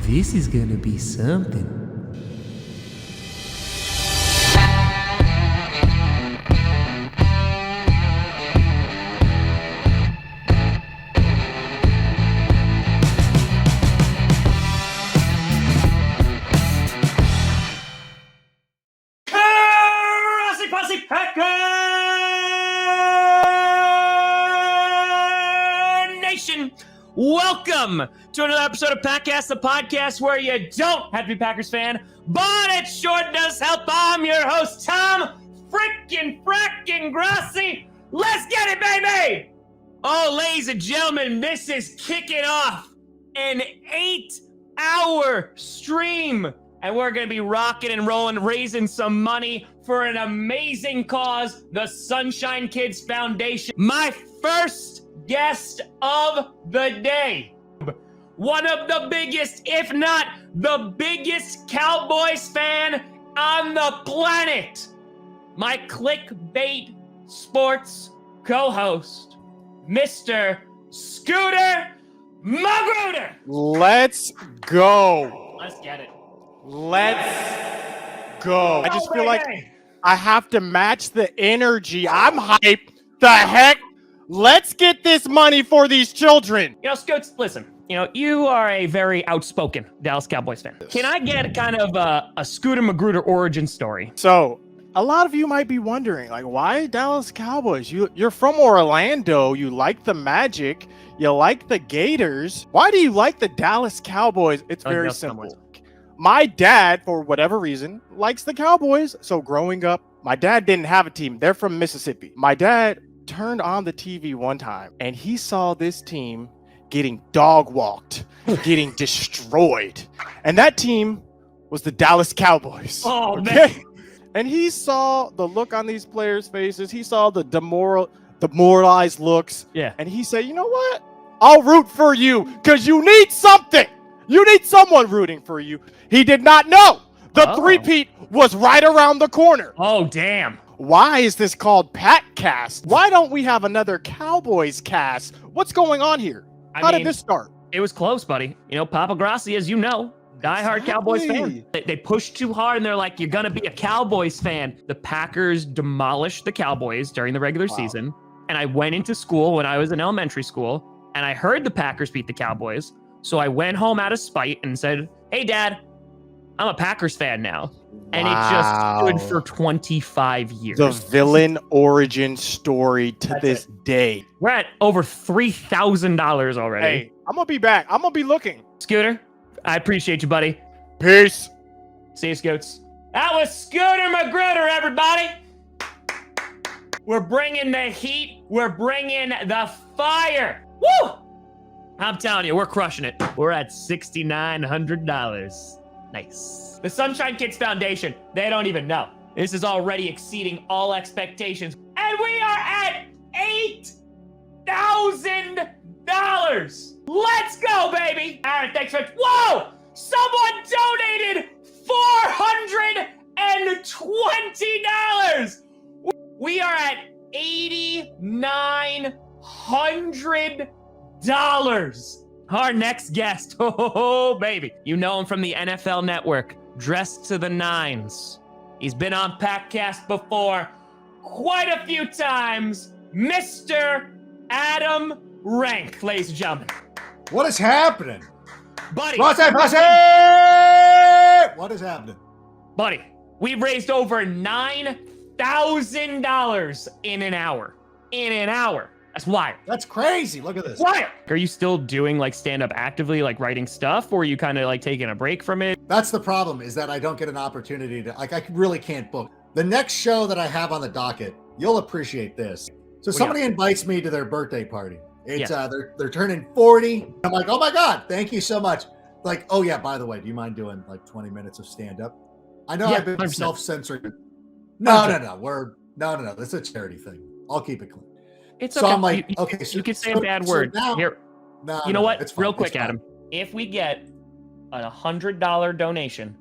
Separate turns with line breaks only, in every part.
This is gonna be something.
Grossi Posse Packer Nation! Welcome to another episode of Packcast, the podcast where you don't have to be a Packers fan, but it sure does help. I'm your host, Tom frickin' Grossi. Let's get it, baby! Oh, ladies and gentlemen, this is kicking off an 8-hour stream. And we're going to be rocking and rolling, raising some money for an amazing cause, the Sunshine Kids Foundation. My first guest of the day. One of the biggest, if not the biggest Cowboys fan on the planet. My clickbait sports co-host, Mr. Scooter Magruder.
Let's go.
Let's get it.
Let's go. I just feel like I have to match the energy. I'm hyped. The heck? Let's get this money for these children.
You know, Scoots, listen. You know, you are a very outspoken Dallas Cowboys fan. Can I get kind of a Scooter Magruder origin story?
So, a lot of you might be wondering, like, why Dallas Cowboys? You're from Orlando. You like the Magic. You like the Gators. Why do you like the Dallas Cowboys? It's very simple. My dad, for whatever reason, likes the Cowboys. So growing up, my dad didn't have a team. They're from Mississippi. My dad turned on the TV one time and he saw this team getting dog walked, getting destroyed. And that team was the Dallas Cowboys.
Oh, okay? Man.
And he saw the look on these players' faces. He saw the demoralized looks.
Yeah.
And he said, you know what? I'll root for you because you need something. You need someone rooting for you. He did not know the three-peat was right around the corner.
Oh, damn.
Why is this called Packcast? Why don't we have another Cowboys cast? What's going on here? How did this start?
It was close, buddy. You know, Papa Grossi, as you know, diehard Cowboys fan. They pushed too hard, and they're like, you're going to be a Cowboys fan. The Packers demolished the Cowboys during the regular season, and I went into school when I was in elementary school, and I heard the Packers beat the Cowboys. So I went home out of spite and said, hey, Dad, I'm a Packers fan now. And it just stood for 25 years.
The villain origin story to this day.
We're at over $3,000 already.
Hey, I'm going to be back. I'm going to be looking.
Scooter, I appreciate you, buddy.
Peace.
See you, Scoots. That was Scooter Magruder, everybody. We're bringing the heat. We're bringing the fire. Woo! I'm telling you, we're crushing it. We're at $6,900. Nice. The Sunshine Kids Foundation, they don't even know. This is already exceeding all expectations. And we are at $8,000. Let's go, baby. All right, thanks for... Whoa! Someone donated $420. We are at $8,900. Our next guest, oh baby, you know him from the NFL Network, dressed to the nines. He's been on Packcast before quite a few times, Mr. Adam Rank, ladies and gentlemen.
What is happening?
Buddy.
What is happening?
Buddy, we've raised over $9,000 in an hour. That's wild.
That's crazy. Look at this.
Wild. Are you still doing like stand-up actively, like writing stuff, or are you kind of like taking a break from it?
That's the problem, is that I don't get an opportunity to, like, I really can't book. The next show that I have on the docket, you'll appreciate this. So somebody invites me to their birthday party. It's they're turning 40. I'm like, oh my God, thank you so much. Like, oh yeah, by the way, do you mind doing like 20 minutes of stand-up? I know I've been 100%. Self-censoring. No. This is a charity thing. I'll keep it clean.
It's
so
okay.
I'm like,
you can say a bad word.
Now,
here. You know what? Real quick, Adam. If we get a $100 donation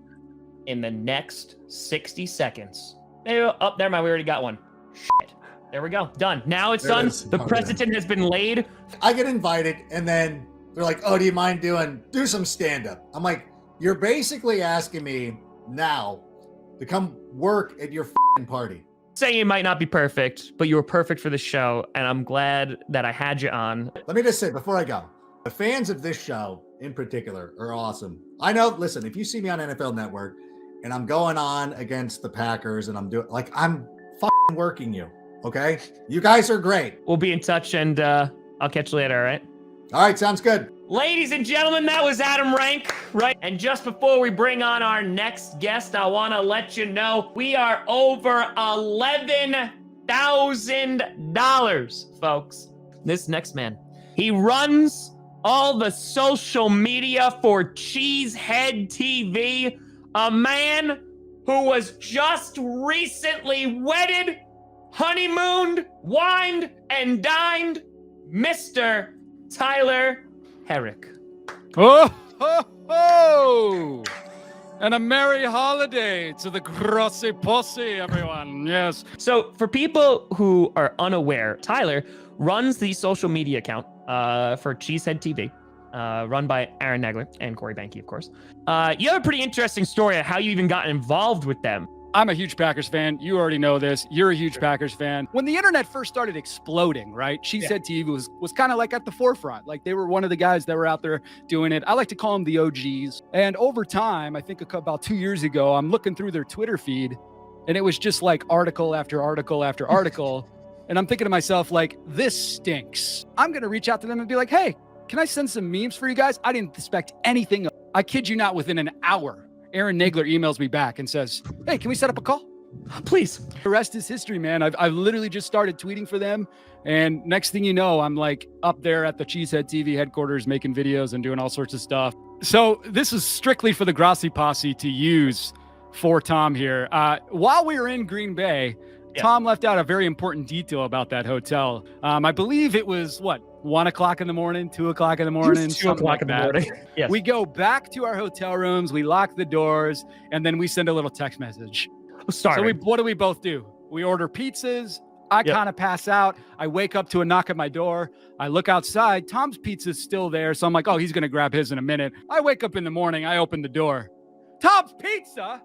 in the next 60 seconds, maybe, oh, never mind. We already got one. Shit. There we go. Done. Now it's done. The precedent has been laid.
I get invited, and then they're like, "Oh, do you mind do some stand-up?" I'm like, You're basically asking me now to come work at your party.
Saying you might not be perfect, but you were perfect for the show, and I'm glad that I had you on.
Let me just say before I go, the fans of this show in particular are awesome. I know, listen, if you see me on NFL Network and I'm going on against the Packers and I'm working you, okay? You guys are great.
We'll be in touch, and I'll catch you later, all right?
All right, sounds good.
Ladies and gentlemen, that was Adam Rank, right? And just before we bring on our next guest, I want to let you know we are over $11,000, folks. This next man, he runs all the social media for Cheesehead TV, a man who was just recently wedded, honeymooned, wined, and dined, Mr. Tyler Herrick.
Oh, ho, ho! And a merry holiday to the Grossi posse, everyone. Yes.
So for people who are unaware, Tyler runs the social media account for Cheesehead TV, run by Aaron Nagler and Corey Behnke, of course. You have a pretty interesting story of how you even got involved with them.
I'm a huge Packers fan. You already know this. You're a huge Packers fan. When the internet first started exploding, right? Cheesehead TV was kind of like at the forefront. Like they were one of the guys that were out there doing it. I like to call them the OGs. And over time, I think about 2 years ago, I'm looking through their Twitter feed and it was just like article after article after article. And I'm thinking to myself, like, this stinks. I'm going to reach out to them and be like, hey, can I send some memes for you guys? I didn't expect anything. I kid you not, within an hour, Aaron Nagler emails me back and says, hey, can we set up a call?
Please.
The rest is history, man. I've literally just started tweeting for them. And next thing you know, I'm like up there at the Cheesehead TV headquarters making videos and doing all sorts of stuff. So this is strictly for the Grossi posse to use for Tom here. While we were in Green Bay, Tom left out a very important detail about that hotel. I believe it was, 1 o'clock in the morning, 2 o'clock in the morning,
2 o'clock in the morning. Yes.
We go back to our hotel rooms, we lock the doors, and then we send a little text message.
Sorry.
So what do we both do? We order pizzas. I kind of pass out. I wake up to a knock at my door. I look outside. Tom's pizza's still there. So I'm like, oh, he's going to grab his in a minute. I wake up in the morning. I open the door. Tom's pizza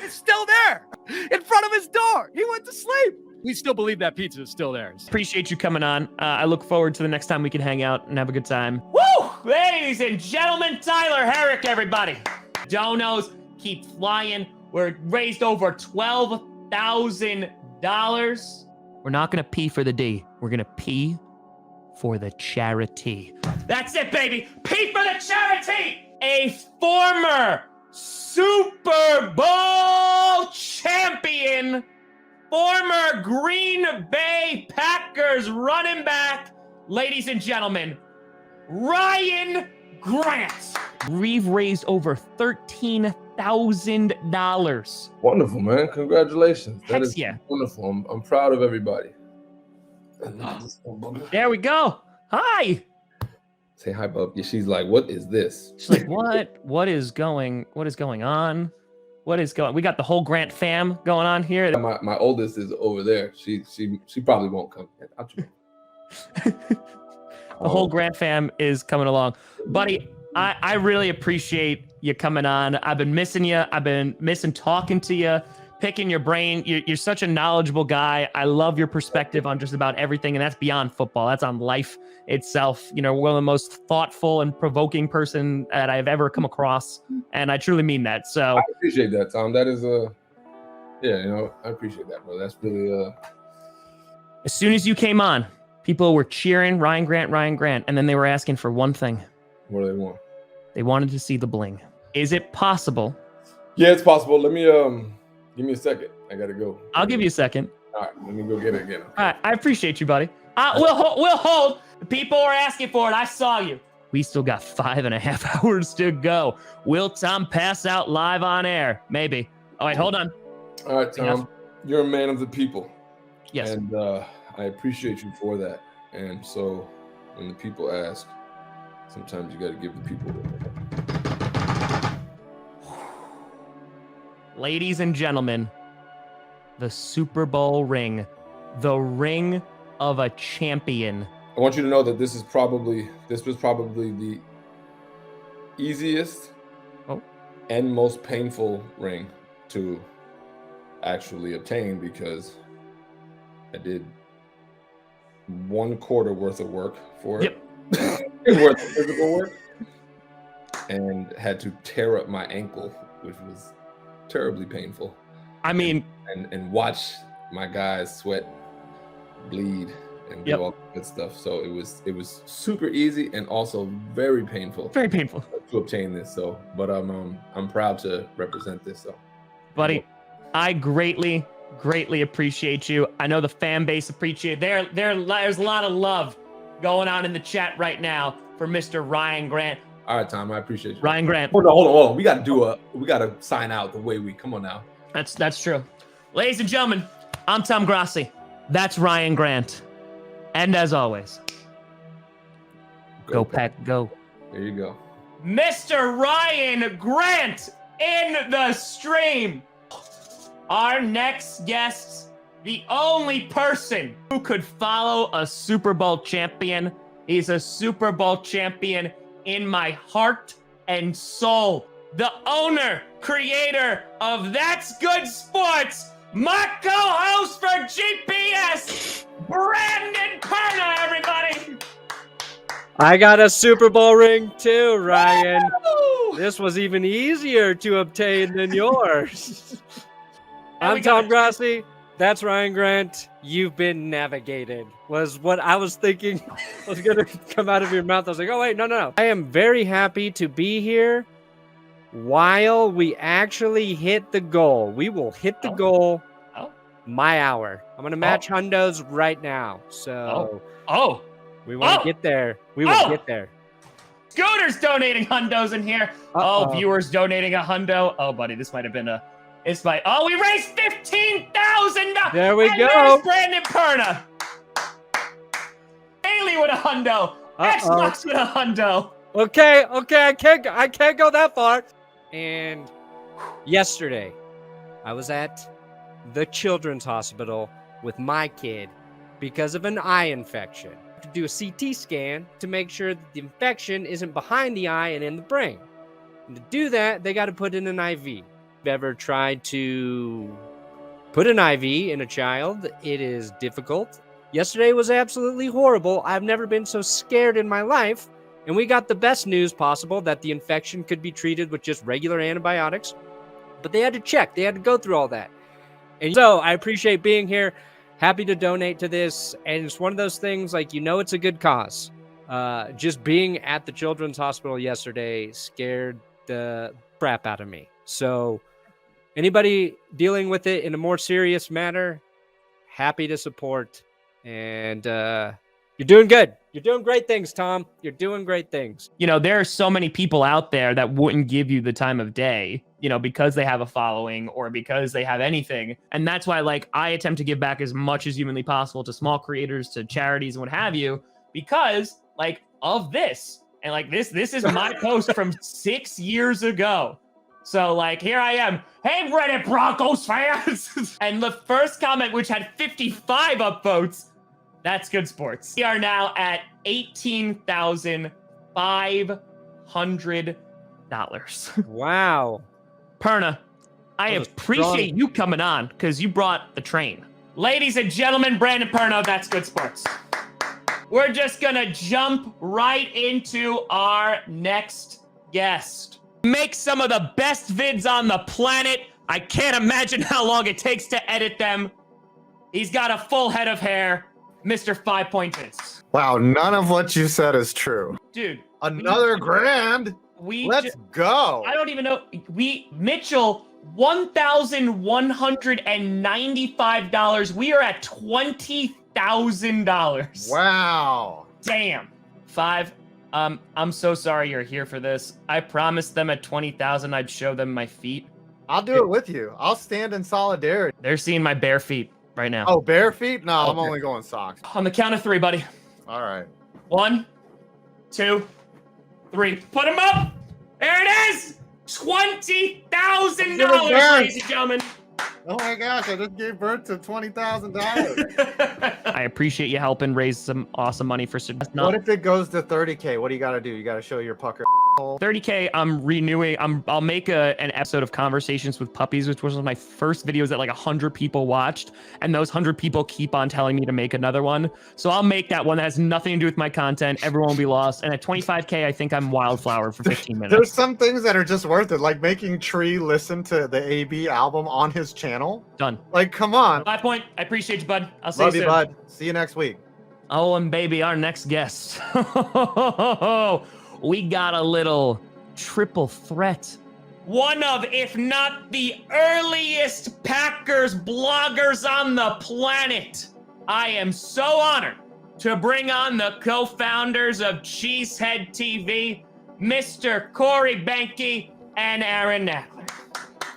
is still there in front of his door. He went to sleep. We still believe that pizza is still there.
Appreciate you coming on. I look forward to the next time we can hang out and have a good time. Woo! Ladies and gentlemen, Tyler Herrick, everybody. Donos keep flying. We're raised over $12,000. We're not going to pee for the D. We're going to pee for the charity. That's it, baby. Pee for the charity. A former Super Bowl champion, former Green Bay Packers running back, ladies and gentlemen, Ryan Grant. We've raised over $13,000.
Wonderful, man. Congratulations. That is
yeah.
wonderful. I'm proud of everybody.
There we go. Hi.
Say hi, bub. Yeah, she's like, what is this?
She's like, what is going on? We got the whole Grant fam going on here.
My oldest is over there. She probably won't come.
The whole Grant fam is coming along. Buddy, I really appreciate you coming on. I've been missing you. I've been missing talking to you, picking your brain. You're such a knowledgeable guy. I love your perspective on just about everything, and that's beyond football. That's on life itself. You know, one of the most thoughtful and provoking person that I've ever come across, and I truly mean that. So
I appreciate that, Tom. That is I appreciate that, bro. That's really
As soon as you came on, people were cheering Ryan Grant, and then they were asking for one thing.
What do they want?
They wanted to see the bling. Is it possible?
Yeah, it's possible. Let me give me a second. I gotta go.
I'll give you a second.
All right, let me go get it again.
All right, I appreciate you, buddy. We'll hold. The people were asking for it. I saw you. We still got 5.5 hours to go. Will Tom pass out live on air? Maybe. Oh, wait, hold on.
All right, Tom. You're a man of the people.
Yes.
And I appreciate you for that. And so when the people ask, sometimes you got to give the people.
Ladies and gentlemen, the Super Bowl ring, the ring of a champion.
I want you to know that this was probably the easiest and most painful ring to actually obtain, because I did 1/4 worth of work for it. Worth of physical work, and had to tear up my ankle, which was terribly painful.
I mean,
and watch my guys sweat, bleed, and do all that good stuff. So it was super easy and also very painful.
Very painful
to obtain this. So, but I'm proud to represent this. So,
buddy, I greatly appreciate you. I know the fan base appreciate. There's a lot of love going on in the chat right now for Mr. Ryan Grant.
All right, Tom, I appreciate you.
Ryan Grant.
Hold on. We gotta sign out the way we come on now.
That's true. Ladies and gentlemen, I'm Tom Grossi. That's Ryan Grant. And as always, go Pack, go.
There you go.
Mr. Ryan Grant in the stream. Our next guest, the only person who could follow a Super Bowl champion. He's a Super Bowl champion in my heart and soul. The owner, creator of That's Good Sports, my co-host for GPS, Brandon Perna, everybody.
I got a Super Bowl ring too, Ryan.
Woo!
This was even easier to obtain than yours. I'm Tom Grossi. That's Ryan Grant. You've been navigated, was what I was thinking was going to come out of your mouth. I was like, oh, wait, no. I am very happy to be here while we actually hit the goal. We will hit the goal my hour. I'm going to match hundos right now. So we want to get there. We will get there.
Scooter's donating hundos in here. Viewers donating a hundo. Oh, buddy, this might have been a... we raised $15,000.
There we go.
There's Brandon Perna. Bailey with a hundo. Xbox with a hundo.
Okay, I can't go that far. And yesterday, I was at the children's hospital with my kid because of an eye infection. To do a CT scan to make sure that the infection isn't behind the eye and in the brain. And to do that, they got to put in an IV. Ever tried to put an IV in a child, it is difficult. Yesterday was absolutely horrible. I've never been so scared in my life. And we got the best news possible that the infection could be treated with just regular antibiotics. But they had to check. They had to go through all that. And so I appreciate being here. Happy to donate to this. And it's one of those things, like, it's a good cause. Just being at the children's hospital yesterday scared the crap out of me. So anybody dealing with it in a more serious manner, happy to support. And you're doing good. You're doing great things, Tom. You're doing great things.
There are so many people out there that wouldn't give you the time of day, because they have a following or because they have anything. And that's why, I attempt to give back as much as humanly possible to small creators, to charities and what have you, because of this. And this is my post from 6 years ago. So, here I am. Hey, Reddit Broncos fans! And the first comment, which had 55 upvotes, That's Good Sports. We are now at $18,500.
Wow.
Perna, I appreciate you coming on because you brought the train. Ladies and gentlemen, Brandon Perna, That's Good Sports. We're just going to jump right into our next guest. Make some of the best vids on the planet. I can't imagine how long it takes to edit them. He's got a full head of hair. Mr. FivePointsVids.
Wow, none of what you said is true.
Dude.
Another grand? Let's go.
I don't even know. Mitchell, $1,195. We are at $20,000.
Wow.
Damn. Five. I'm so sorry you're here for this. I promised them at 20,000 I'd show them my feet.
I'll do it with you. I'll stand in solidarity.
They're seeing my bare feet right now.
Oh, bare feet? No,
Okay.
I'm only going socks.
On the count of three, buddy.
All right.
1, 2, 3. Put them up. There it is. $20,000, ladies and gentlemen.
Oh my gosh, I just gave birth to $20,000.
I appreciate you helping raise some awesome money for...
What if it goes to 30K? What do you got to do? You got to show your pucker.
30K, I'm renewing. I'll make an episode of Conversations with Puppies, which was one of my first videos that like 100 people watched, and those 100 people keep on telling me to make another one. So I'll make that one that has nothing to do with my content. Everyone will be lost. And at 25K, I think I'm Wildflower for 15 minutes.
There's some things that are just worth it, like making Tree listen to the AB album on his channel.
Done.
Like, come on.
5 Point. I appreciate you, bud. I'll see
Love
you
you,
soon.
bud. See you next week.
Oh, and baby, our next guest. We got a little triple threat. One of, if not the earliest Packers bloggers on the planet. I am so honored to bring on the co-founders of Cheesehead TV, Mr. Corey Behnke and Aaron Nagler.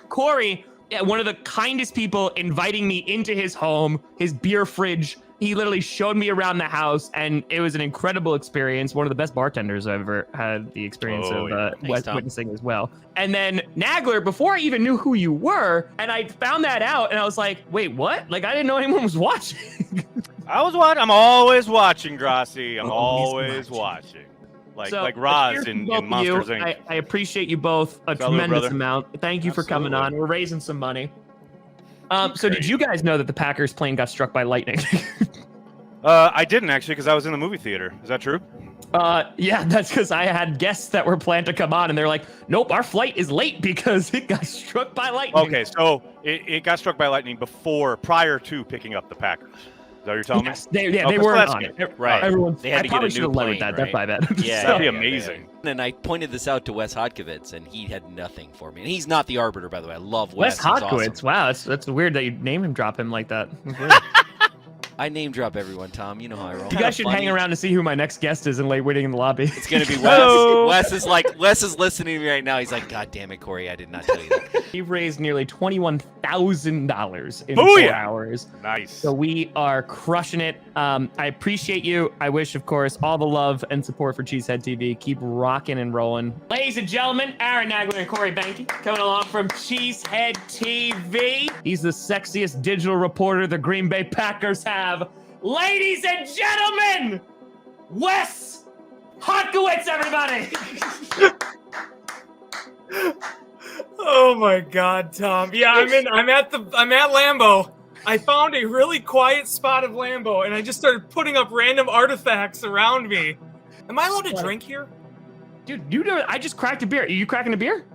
Corey, one of the kindest people, inviting me into his home, his beer fridge. He literally showed me around the house, and it was an incredible experience. One of the best bartenders I've ever had the experience of witnessing as well. And then Nagler, before I even knew who you were, and I found that out, and I was like, wait, what? Like, I didn't know anyone was watching.
I'm always watching, Grossi. I'm always watching. Like Roz in Monsters Inc.
I appreciate you both a tremendous amount. Thank you for coming on. We're raising some money. So did you guys know that the Packers plane got struck by lightning?
I didn't actually, because I was in the movie theater. Is that true?
Yeah, that's because I had guests that were planned to come on, and they're like, nope, our flight is late because it got struck by lightning.
Okay, so it got struck by lightning prior to picking up the Packers. Is that what you're telling me?
They weren't on it.
Right.
They had to get a new plane, right?
That's my bad.
Yeah,
that'd be amazing.
And I pointed this out to Wes Hodkiewicz, and he had nothing for me. And he's not the arbiter, by the way. I love Wes.
Wes Hodkiewicz. Awesome. Wow, that's weird that you name him drop him like that.
I name drop everyone, Tom. You know how I roll.
You guys should hang around to see who my next guest is and lay waiting in the lobby.
It's gonna be Wes. Wes is listening to me right now. He's like, God damn it, Corey, I did not tell you that.
We've raised nearly $21,000 in 4 hours.
Nice.
So we are crushing it. I appreciate you. I wish, of course, all the love and support for Cheesehead TV. Keep rocking and rolling. Ladies and gentlemen, Aaron Nagler and Corey Behnke coming along from Cheesehead TV. He's the sexiest digital reporter the Green Bay Packers have. Ladies and gentlemen, Wes Hodkiewicz, everybody.
Oh my God, Tom. Yeah, I'm at Lambeau. I found a really quiet spot of Lambeau, and I just started putting up random artifacts around me. Am I allowed to drink here?
Dude, you know, I just cracked a beer. Are you cracking a beer?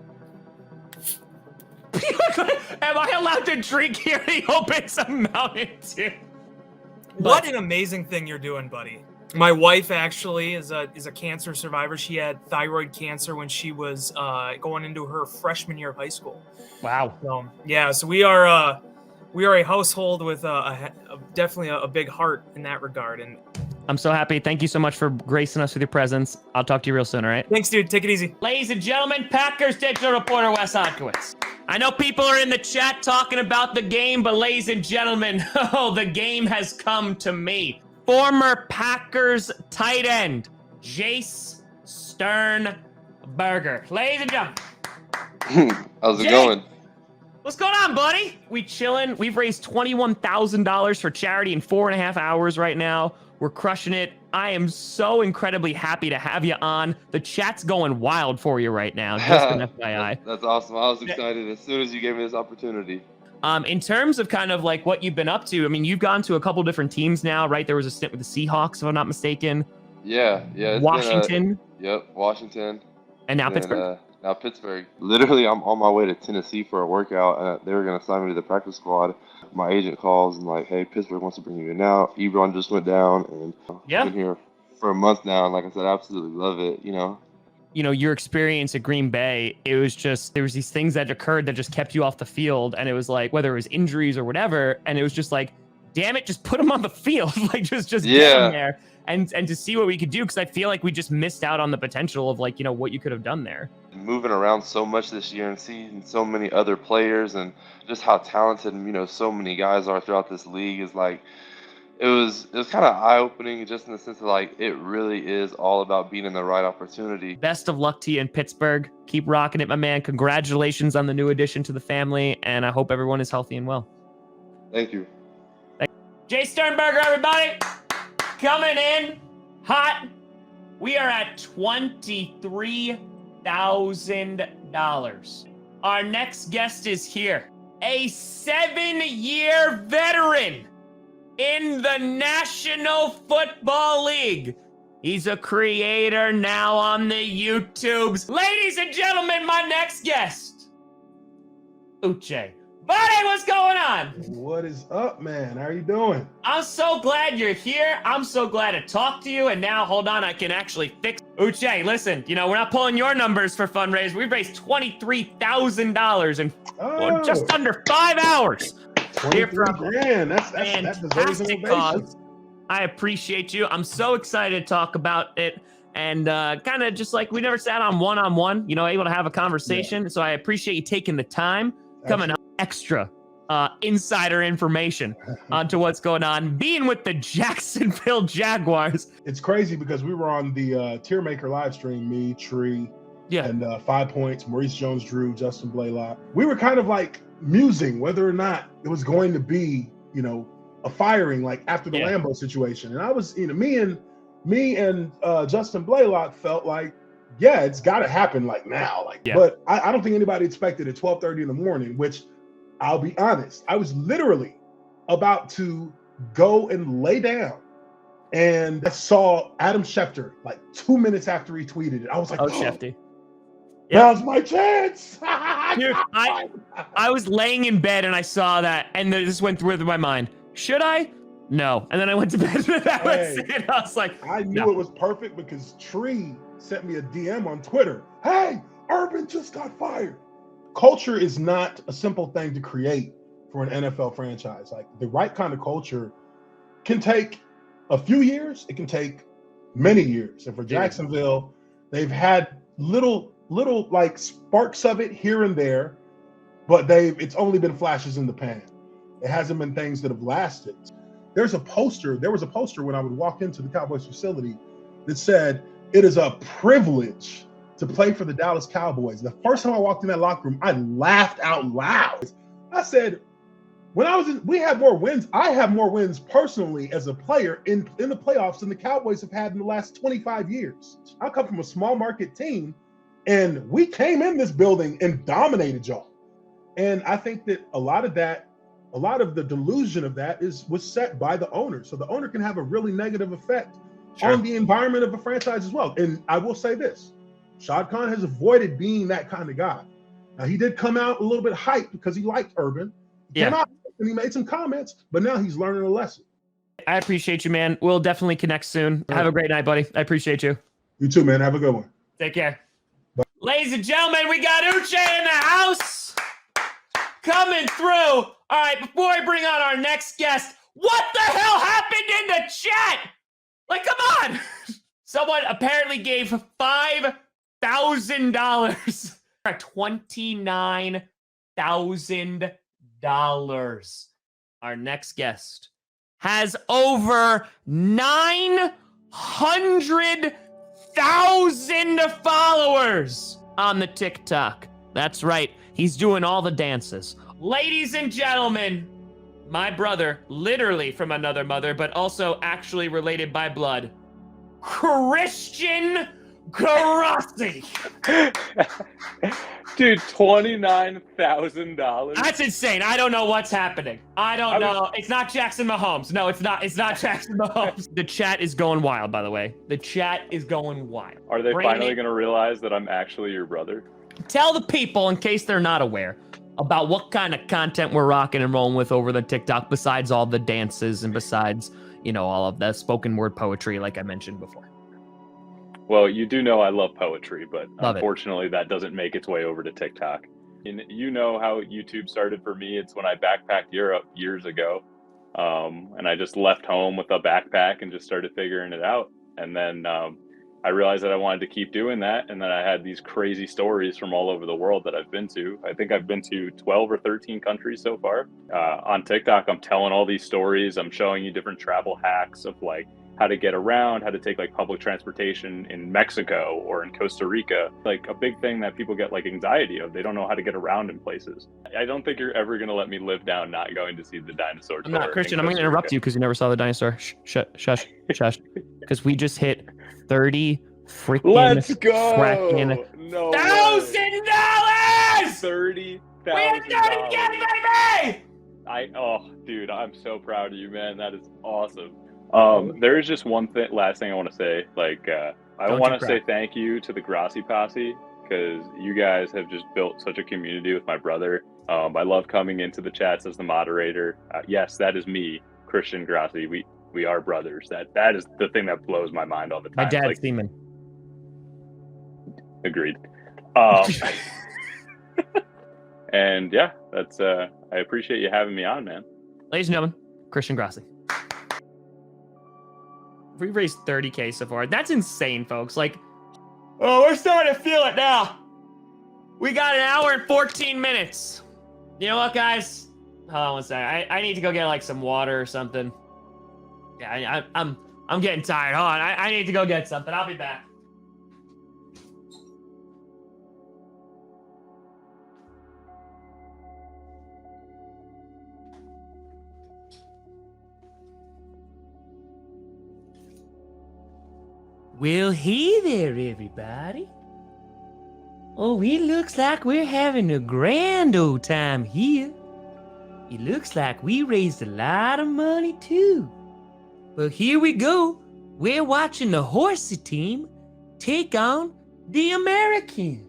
Am I allowed to drink here? He opens a Mountain Dew.
What an amazing thing you're doing, buddy. My wife actually is a cancer survivor. She had thyroid cancer when she was going into her freshman year of high school.
Wow.
So, yeah, so we are a household with definitely a big heart in that regard. And
I'm so happy. Thank you so much for gracing us with your presence. I'll talk to you real soon, all right?
Thanks, dude. Take it easy.
Ladies and gentlemen, Packers digital reporter Wes Hodkiewicz. I know people are in the chat talking about the game, but ladies and gentlemen, the game has come to me. Former Packers tight end, Jace Sternberger. Ladies and gentlemen.
How's it going?
What's going on, buddy? We chilling. We've raised $21,000 for charity in 4.5 hours right now. We're crushing it. I am so incredibly happy to have you on. The chat's going wild for you right now. Just an FYI.
That's awesome. I was excited as soon as you gave me this opportunity.
In terms of kind of like what you've been up to, I mean, you've gone to a couple different teams now, right? There was a stint with the Seahawks, if I'm not mistaken.
Yeah.
Washington.
Yep, Washington.
And now Pittsburgh?
Now Pittsburgh. Literally, I'm on my way to Tennessee for a workout. They were going to sign me to the practice squad. My agent calls and like, hey, Pittsburgh wants to bring you in now. Ebron just went down, and I've been here for a month now. And like I said, I absolutely love it, you know.
You know, your experience at Green Bay, it was just, there was these things that occurred that just kept you off the field. And it was like, whether it was injuries or whatever, and it was just like, damn it, just put them on the field. Like, just get them there. And to see what we could do, because I feel like we just missed out on the potential of like, you know, what you could have done there.
Moving around so much this year and seeing so many other players and just how talented, you know, so many guys are throughout this league is like, it was kind of eye-opening just in the sense of like, it really is all about being in the right opportunity.
Best of luck to you in Pittsburgh. Keep rocking it, my man. Congratulations on the new addition to the family, and I hope everyone is healthy and well.
Thank you.
Jace Sternberger, everybody. Coming in hot. We are at 23 $100,000. Our next guest is here. A 7-year veteran in the National Football League. He's a creator now on the YouTubes. Ladies and gentlemen, my next guest, Uche. Buddy, what's going on?
What is up, man? How are you doing?
I'm so glad you're here. I'm so glad to talk to you. And now, hold on, I can actually fix. Uche, listen, we're not pulling your numbers for fundraisers. We've raised $23,000 in just under 5 hours.
23 grand. That deserves an ovation.
I appreciate you. I'm so excited to talk about it. And kind of just like we never sat on one-on-one, able to have a conversation. Yeah. So I appreciate you taking the time, coming up extra insider information onto what's going on, being with the Jacksonville Jaguars.
It's crazy because we were on the Tier Maker live stream, me, Tree, and 5 Points, Maurice Jones-Drew, Justin Blaylock. We were kind of like musing whether or not it was going to be, a firing like after the Lambeau situation. And I was, me and Justin Blaylock felt like, it's got to happen like now. But I don't think anybody expected at 12:30 in the morning, which I'll be honest, I was literally about to go and lay down, and I saw Adam Schefter like 2 minutes after he tweeted it. I was like,
Shefty.
Now's my chance.
Dude, I was laying in bed and I saw that, and this went through my mind. Should I? No. And then I went to bed. That was it. I was like,
I knew it was perfect because Tree sent me a DM on Twitter. Hey, Urban just got fired. Culture is not a simple thing to create for an NFL franchise. Like, the right kind of culture can take a few years. It can take many years. And for Jacksonville, they've had little like sparks of it here and there, but it's only been flashes in the pan. It hasn't been things that have lasted. There was a poster when I would walk into the Cowboys facility that said, "It is a privilege to play for the Dallas Cowboys." The first time I walked in that locker room, I laughed out loud. I said, we had more wins. I have more wins personally as a player in the playoffs than the Cowboys have had in the last 25 years. I come from a small market team, and we came in this building and dominated y'all. And I think that a lot of the delusion of that was set by the owner. So the owner can have a really negative effect on the environment of a franchise as well. And I will say this, Shad Khan has avoided being that kind of guy. Now, he did come out a little bit hyped because he liked Urban. He came out and he made some comments, but now he's learning a lesson.
I appreciate you, man. We'll definitely connect soon. Have a great night, buddy. I appreciate you.
You too, man. Have a good one.
Take care. Bye. Ladies and gentlemen, we got Uche in the house coming through. All right, before I bring on our next guest, what the hell happened in the chat? Like, come on. Someone apparently gave $5,000. $29,000. Our next guest has over 900,000 followers on the TikTok. That's right. He's doing all the dances. Ladies and gentlemen, my brother, literally from another mother, but also actually related by blood, Christian Grossi.
Dude, $29,000.
That's insane. I don't know what's happening. I don't know. It's not Jackson Mahomes. No, it's not. It's not Jackson Mahomes. The chat is going wild, by the way. The chat is going wild.
Are they finally going to realize that I'm actually your brother?
Tell the people, in case they're not aware, about what kind of content we're rocking and rolling with over the TikTok, besides all the dances and besides, all of the spoken word poetry, like I mentioned before.
Well, you do know I love poetry, but unfortunately that doesn't make its way over to TikTok. And you know how YouTube started for me. It's when I backpacked Europe years ago. And I just left home with a backpack and just started figuring it out. And then I realized that I wanted to keep doing that. And then I had these crazy stories from all over the world that I've been to. I think I've been to 12 or 13 countries so far. On TikTok, I'm telling all these stories. I'm showing you different travel hacks of like how to get around, how to take like public transportation in Mexico or in Costa Rica. Like a big thing that people get like anxiety of. They don't know how to get around in places. I don't think you're ever going to let me live down not going to see the dinosaur tour.
I'm not, Christian. I'm going to interrupt you because you never saw the dinosaur. Shush. Because we just hit 30 freaking
No
$1,000!
$30,000.
We have done it again, baby!
Dude, I'm so proud of you, man. That is awesome. There is just one last thing I want to say. I want to say thank you to the Grossi posse, because you guys have just built such a community with my brother. I love coming into the chats as the moderator. Yes, that is me, Christian Grossi. We are brothers. That is the thing that blows my mind all the time.
My dad's demon.
Agreed. And yeah, that's I appreciate you having me on, man.
Ladies and gentlemen, Christian Grossi. We've raised 30K so far. That's insane, folks. We're starting to feel it now. We got an hour and 14 minutes. You know what, guys? Hold on one second. I need to go get some water or something. Yeah, I'm getting tired. Hold on. I need to go get something. I'll be back.
Well, hey there, everybody. Oh, it looks like we're having a grand old time here. It looks like we raised a lot of money, too. Well, here we go. We're watching the horsey team take on the American.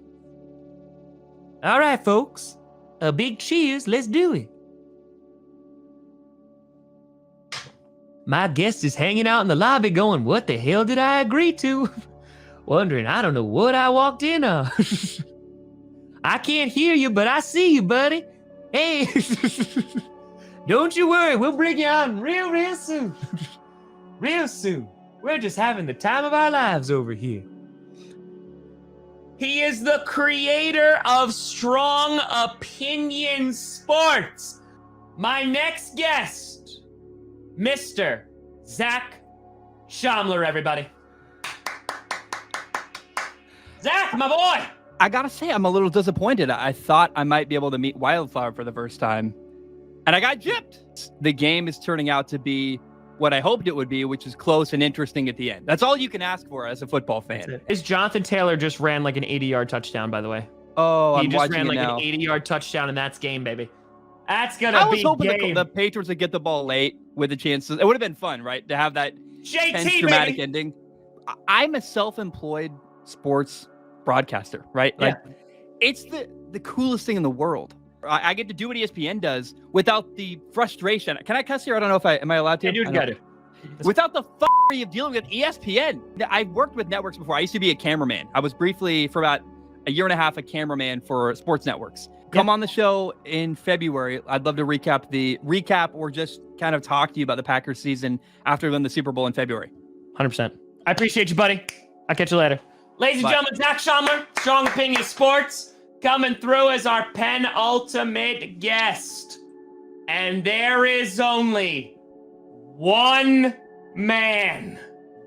All right, folks. A big cheers. Let's do it. My guest is hanging out in the lobby going, what the hell did I agree to? Wondering, I don't know what I walked in on. I can't hear you, but I see you, buddy. Hey, don't you worry. We'll bring you on real soon. Real soon. We're just having the time of our lives over here.
He is the creator of Strong Opinion Sports. My next guest, Mr. Zac Shomler, everybody. Zac, my boy.
I gotta say, I'm a little disappointed. I thought I might be able to meet Wildflower for the first time, and I got gypped. The game is turning out to be what I hoped it would be, which is close and interesting at the end. That's all you can ask for as a football fan.
Is Jonathan Taylor just ran like an 80-yard touchdown, by the way?
Oh,
he
I'm
just
watching
ran
it
like
now.
an 80-yard touchdown, and that's game, baby. That's gonna
I was
be
hoping
game.
the Patriots would get the ball late with a chance. It would have been fun, right, to have that tense, dramatic ending. I'm a self-employed sports broadcaster, right? It's the coolest thing in the world. I get to do what ESPN does without the frustration. Can I cuss here? I don't know if am I allowed to?
Yeah, dude, got it.
Without the f***ery of dealing with ESPN. I've worked with networks before. I used to be a cameraman. I was briefly, for about a year and a half, a cameraman for sports networks. Come on the show in February. I'd love to recap or just kind of talk to you about the Packers season after we win the Super Bowl in February.
100%. I appreciate you, buddy. I'll catch you later. Ladies and gentlemen, Zac Shomler, Strong Opinion Sports, coming through as our penultimate guest. And there is only one man,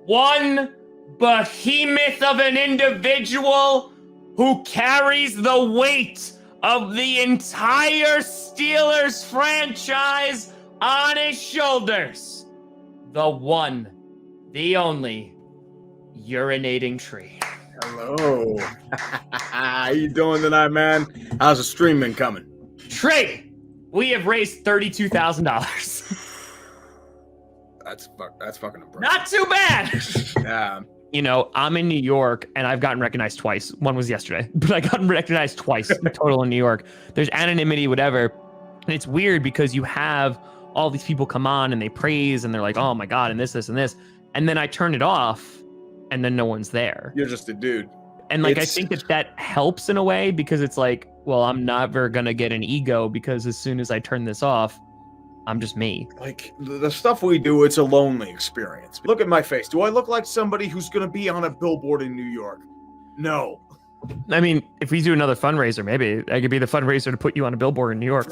one behemoth of an individual who carries the weight of the entire Steelers franchise on his shoulders. The one, the only, UrinatingTree.
Hello. How you doing tonight, man? How's the stream been coming?
Trey, we have raised $32,000.
That's fucking impressive.
Not too bad.
Yeah.
You know, I'm in New York and I've gotten recognized twice. One was yesterday, but I got recognized twice total in New York. There's anonymity, whatever. And it's weird because you have all these people come on and they praise and they're like, oh my God, and this, and this. And then I turn it off and then no one's there.
You're just a dude.
And I think that helps in a way because it's like, well, I'm never going to get an ego because as soon as I turn this off, I'm just me.
Like, the stuff we do, it's a lonely experience. Look at my face. Do I look like somebody who's going to be on a billboard in New York? No.
I mean, if we do another fundraiser, maybe I could be the fundraiser to put you on a billboard in New York.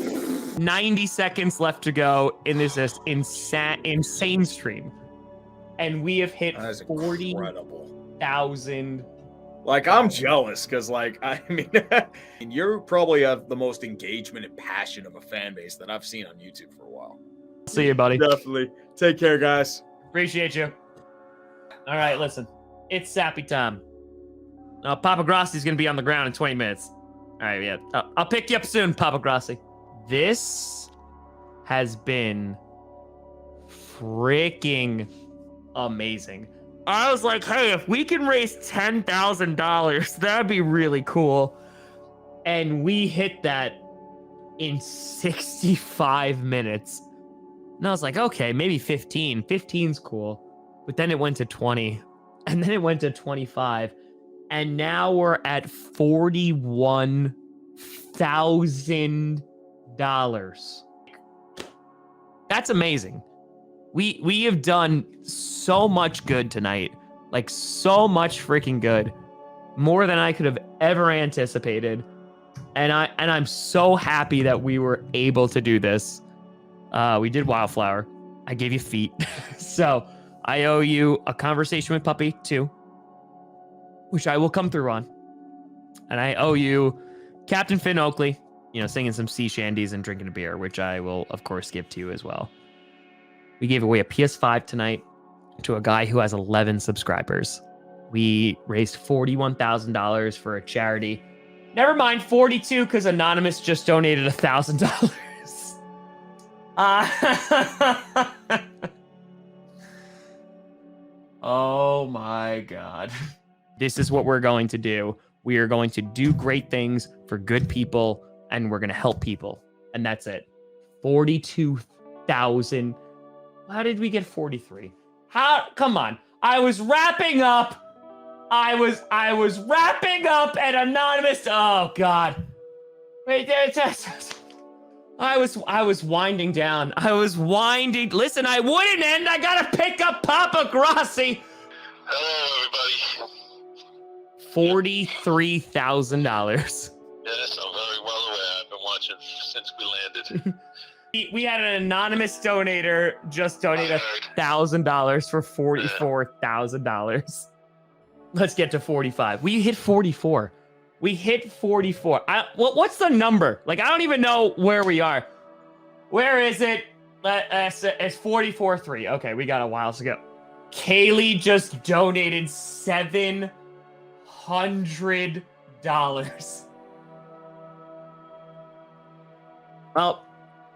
90 seconds left to go in this insane stream. And we have hit 40,000.
Like, I'm jealous because, like, I mean, you're probably have the most engagement and passion of a fan base that I've seen on YouTube for a while.
See you, buddy.
Definitely. Take care, guys.
Appreciate you. All right, listen. It's sappy time. Papa Grossi's gonna be on the ground in 20 minutes. All right, yeah. I'll pick you up soon, Papa Grossi. This has been freaking amazing. I was like, hey, if we can raise $10,000, that'd be really cool. And we hit that in 65 minutes. And I was like, okay, maybe 15. 15's cool. But then it went to 20. And then it went to 25. And now we're at $41,000. That's amazing. We have done so much good tonight. Like, so much freaking good. More than I could have ever anticipated. And I'm so happy that we were able to do this. We did Wildflower. I gave you feet. So I owe you a conversation with Puppy too, which I will come through on. And I owe you Captain Finn Oakley, singing some sea shandies and drinking a beer, which I will, of course, give to you as well. We gave away a PS5 tonight to a guy who has 11 subscribers. We raised $41,000 for a charity. Never mind 42, because Anonymous just donated $1,000. Oh my God. This is what we're going to do. We are going to do great things for good people, and we're going to help people. And that's it. 42,000. How did we get 43? Come on. I was wrapping up. I was wrapping up and Anonymous. Oh God. Wait, I was winding down. Listen, I wouldn't end. I gotta pick up Papa Grossi.
Hello, everybody.
$43,000.
Yes, I'm very well aware. I've been watching since we landed.
We had an anonymous donator just donate $1,000 for $44,000. Let's get to 45. We hit 44. What's the number? Like, I don't even know where we are. Where is it? It's 44.3. Okay, we got a while to go. Kaylee just donated $700. Well,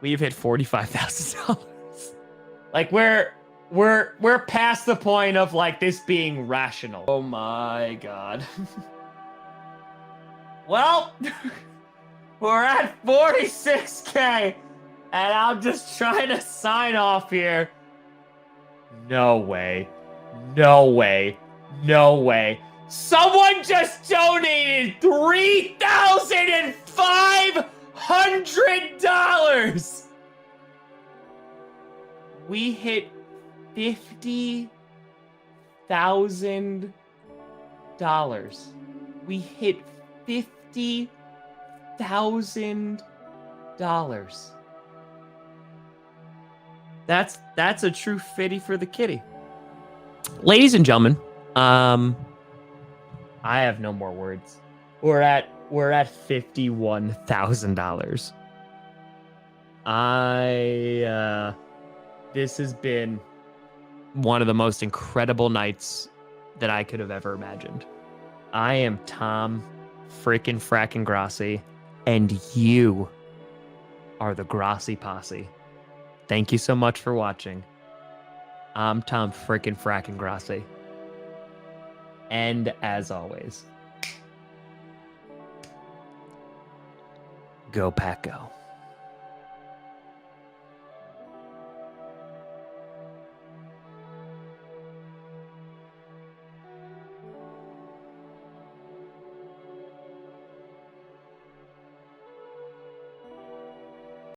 we've hit $45,000. Like, we're past the point of like this being rational. Oh my God. Well, we're at 46K, and I'm just trying to sign off here. No way. Someone just donated $3,500. We hit $50,000. We hit $50,000. That's a true fitty for the kitty. Ladies and gentlemen, I have no more words. We're at $51,000. This has been one of the most incredible nights that I could have ever imagined. I am Tom freaking fracking Grossi, and you are the Grossi Posse. Thank you so much for watching. I'm Tom freaking fracking Grossi. And as always, go Pack Go.